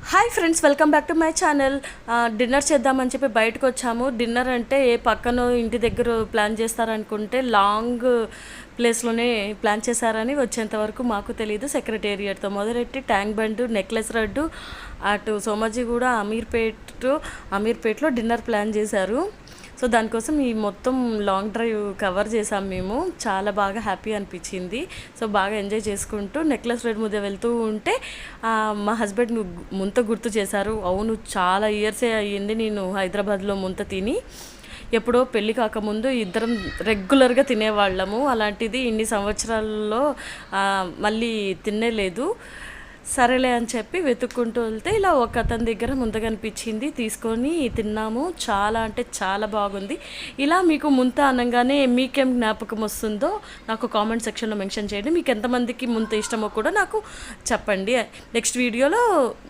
Hi friends, welcome back to my channel. Dinner చేద్దామని చెప్పి బయటకు వచ్చాము. డిన్నర్ అంటే ఏ పక్కన ఇంటి దగ్గర ప్లాన్ చేస్తారనుకుంటే లాంగ్ ప్లేస్లోనే ప్లాన్ చేశారని వచ్చేంత వరకు మాకు తెలియదు. సెక్రటేరియట్తో మొదలెట్టి ట్యాంక్ బండ్, నెక్లెస్ రోడ్డు, అటు సోమాజిగూడ, అమీర్పేట్లో డిన్నర్ ప్లాన్ చేశారు. సో దానికోసం ఈ మొత్తం లాంగ్ డ్రైవ్ కవర్ చేసాం మేము. చాలా బాగా హ్యాపీ అనిపించింది. సో బాగా ఎంజాయ్ చేసుకుంటూ నెక్లెస్ రోడ్ మీద వెళ్తూ ఉంటే మా హస్బెండ్ ముంత గుర్తు చేశారు. అవును, చాలా ఇయర్సే అయ్యింది నేను హైదరాబాద్లో ముంత తిని. ఎప్పుడో పెళ్ళి కాకముందు ఇద్దరం రెగ్యులర్గా తినేవాళ్ళము. అలాంటిది ఇన్ని సంవత్సరాల్లో మళ్ళీ తినేలేదు. సరేలే అని చెప్పి వెతుక్కుంటూ వెళ్తే ఇలా ఒక అతని దగ్గర ముంత కనిపించింది, తీసుకొని తిన్నాము. చాలా అంటే చాలా బాగుంది. ఇలా మీకు ముంత అనగానే మీకేం జ్ఞాపకం వస్తుందో నాకు కామెంట్ సెక్షన్లో మెన్షన్ చేయండి. మీకు ఎంతమందికి ముంత ఇష్టమో కూడా నాకు చెప్పండి. నెక్స్ట్ వీడియోలో